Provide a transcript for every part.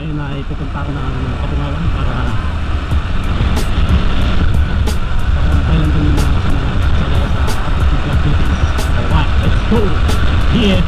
Ngayon ay pupunta ako ng Kabungawan para kailan din na sa ating vlog duties. Alright, let's go! Here!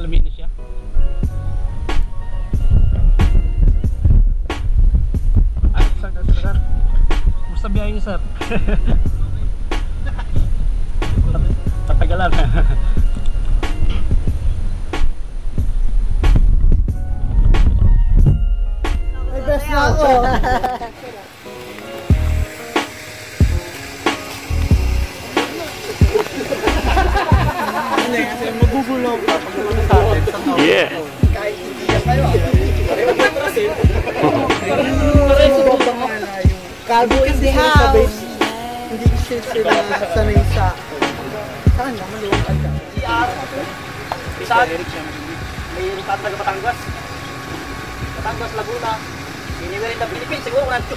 luminis siya. Ay, sir. Kumusta biyahe niyo, sir? Tatagalan. May best na ako. Magugulo pa pag Yeah. kahit hindi yan kayo. Cargo in the house. Hindi sila sanay sa saan na maluwag ka. Isa, may ikat taga Batangas. Batangas, Laguna. Anywhere in the Philippines, siguro wala ito.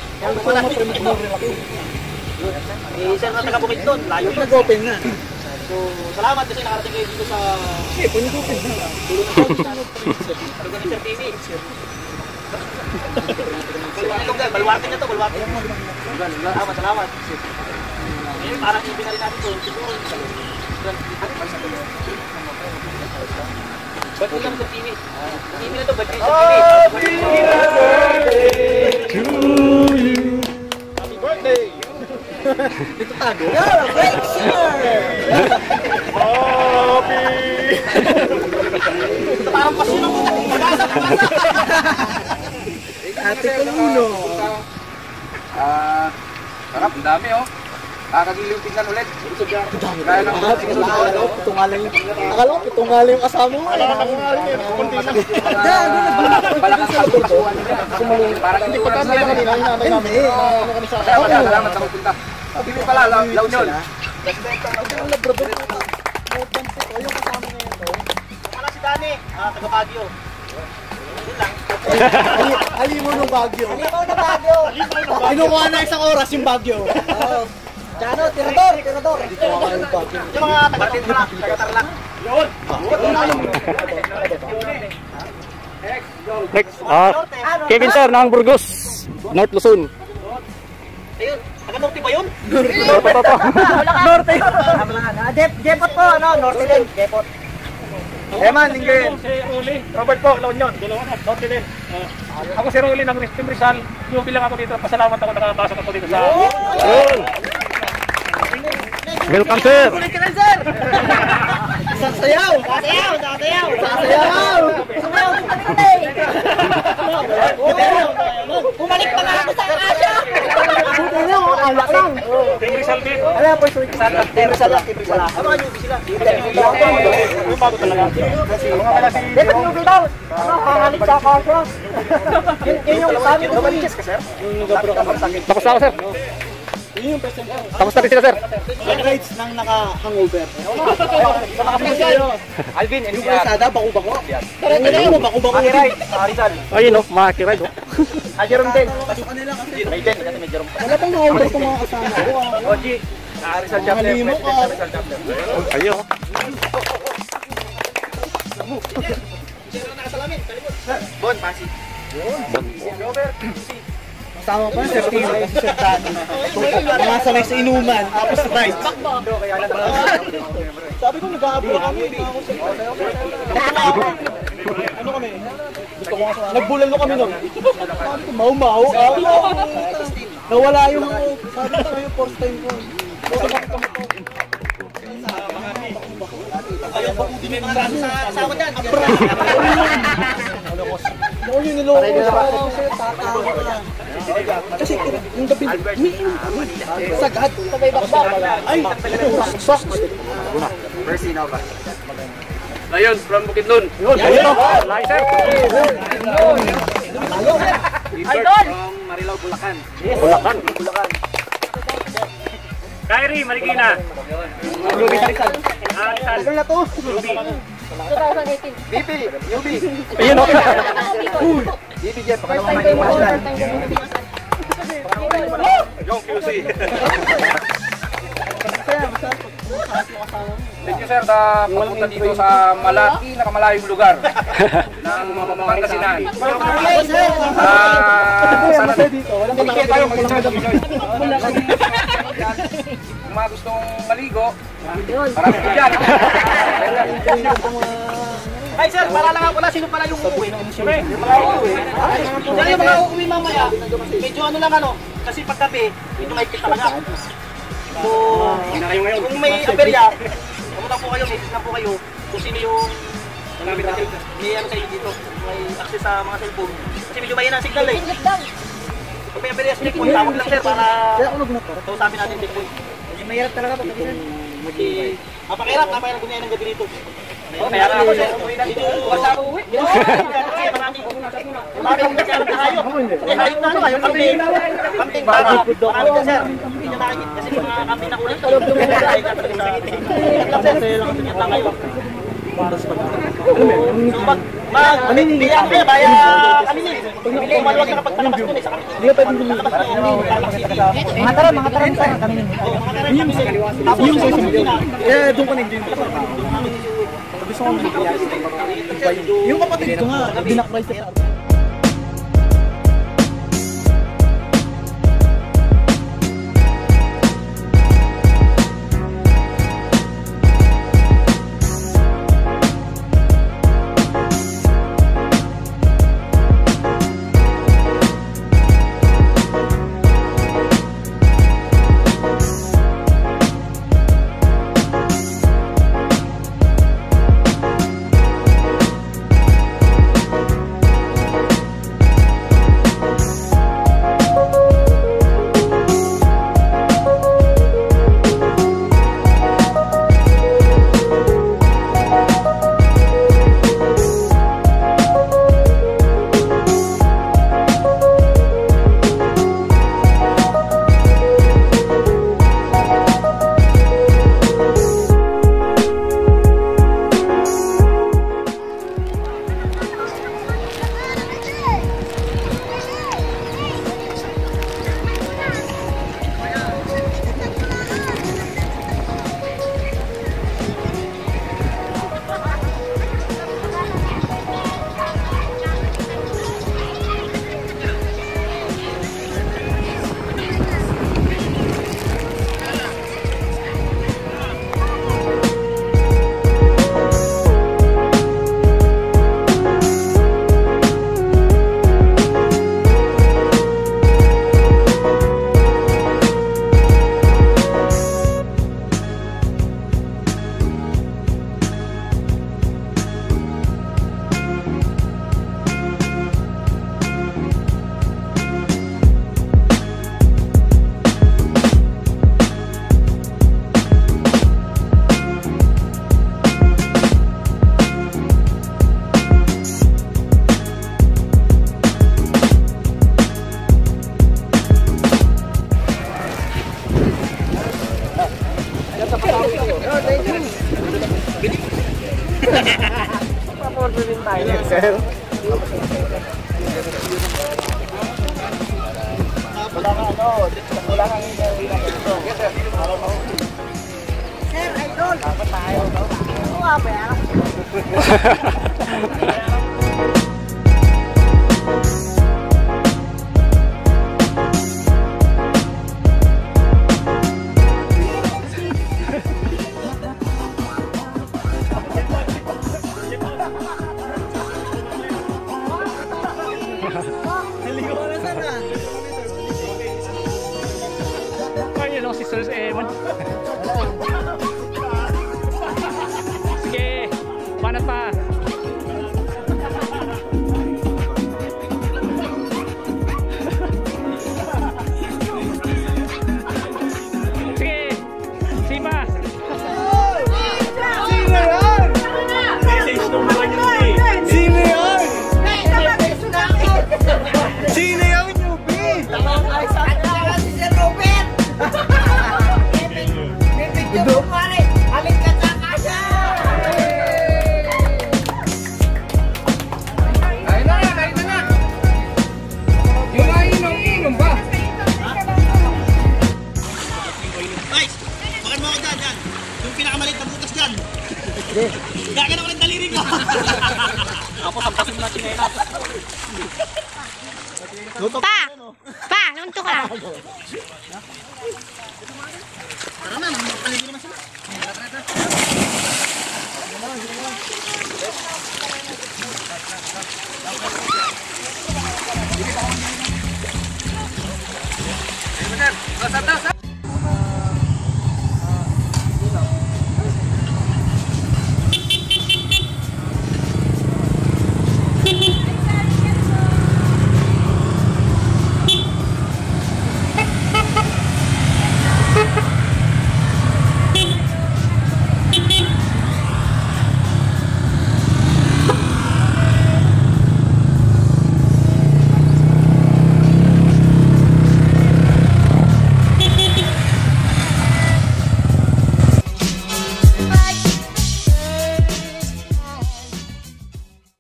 May isa na taga Bukid doon, layo yun. Nag-open na. So, salamat kasi nakarating kayo dito sa Nag-open na. Organizer TV. Baluarte na to, baluarte. Salamat, salamat. Parang ibig na rin natin doon, siguro. Ba't ko lang sa TV? TV na to, ba't kayo sa TV? Happy birthday! Dito tago. You're a great singer! Happy! Parang pasyon ako. Ate Kuluno. Sarap, ang dami oh. Kakagiliw tingnan ulit. Kaya lang Ito nga lang yung... Akala ko, ito nga lang yung kasama mo. Balakang pagpapasuhan nila. Parang hindi ko alam sila. Hindi. Kaya wala, salamat sa magpunta. Pili pala, La Union. Ano si Dani? Taga Baguio. Halimo ng Baguio. Kinukuha na isang oras yung Baguio. Ano, tirador. Dito ako yung Baguio. Yung mga taga-Tarlac, taga-Tarlac. Yun! Next, Kevin sir ng Burgos, North Luzon. Ayun, taga-Norte ba yun? Norte yun. Depot po, Norte din. Depot. Eman, Ingrid. Si Ruli, Robert po, La Union. Norte din. Ako si Ruli ng Team Rizal. Yung bilang ako dito, pasalamat ako nakapasok ako dito sa... Welcome sir! Ulit ka na, sir! Sasayaw! Bumalik pa nga ako sa Asia! Buti niyo, alak lang. Team Rizal din. Alam po, Team Rizal. Ano nga newbie sila? Yung bago talaga. Dito yung daw. Hangalit sa Asia. Yun yung sabi ko. Tapos na ako sir. Tapos na rin sila sir. Rides nang naka-hangover. Alvin, Yung kalsada, bako-bako. Ano mo, bako-bako? Rizal. Ayun o, makakiride o. Jerome din. Pasok nila kasi. May din, kasi may Jerome. Wala pang hangover kung mga kasama ko. Oji, Rizal chapter. Halimo ka. Rizal chapter. Ayun. Bon, Pasig. Kasama pa, Sir Tino, Sir Tano. Mga sanay sa inuman, tapos rides. Sabi ko, nag-aabot kami. Ano kami? Nagbulalo kami nun. Sabi ko, mau-mau. Nawala yung, sabi ko yung first time ko. Ayaw ba kung may mga kasama dyan? Noon yung niloko ko kasi tatawa ka. Kasi yung gabi, may inom kami. Sagad. Sabay bakbak. Ay, sos. Lions from Bukidnon. Ayun o. Like sir. Idol from Marilao, Bulacan. Bulacan. Kyrie, Marikina. Ruby Rizal. Rizal. Tagal na to. 2018. BP, UB. Ayun o. BP Jeff, First time kayo mo, first time kayo mo. Yung QC. Thank you sir, papunta dito sa pinakamalayong lugar ng Pangasinan. Sana tumigil tayo mag-enjoy. Kung mga gustong maligo, marami po dyan. Ay sir, para lang ako pala sino pala yung uuwi. Siyempre. Diyan yung mga uuwi mamaya. Medyo ano lang ano, kasi paggabi, medyo may kita talaga. So, kung may aberya, pumunta po kayo, message na po kayo kung sino yung may ano sa inyo dito, may access sa mga cellphone. Kasi medyo mahina ang signal eh. Kung may aberya sa checkpoint, tawag lang sir para sabi natin checkpoint. Mahirap talaga pag kasi. Napakahirap kung yan ang gabi dito. Kaya nga ako, sir. Medyo wala ako uwi. Maraming masyadong hayop. Hayop na ano, hayop kambing. Kambing para. Maraming na sir. Hindi nyo nakikita kasi mga kambing na kulit. Ingat lang kayo. Bili ako kayo, baya kami nil. Kung maluwag na kapag palabas ko na sa kami. Hindi ka pwedeng bumili. Mga taran sir. Kami nil. Yung sa isang. Eh, doon ko nag-game. Gusto ko yung kapatid ko nga, dinakray siya sa si Sir Ewan. Sige, panat pa. Sige, sipa. Sino yan? Message nung naman yun eh. Sino yan? Sino yan, Yubi? Gagan ako ng daliri ko. Ako sampasin natin ngayon. Pa! Nunto ka! Tara na, paligid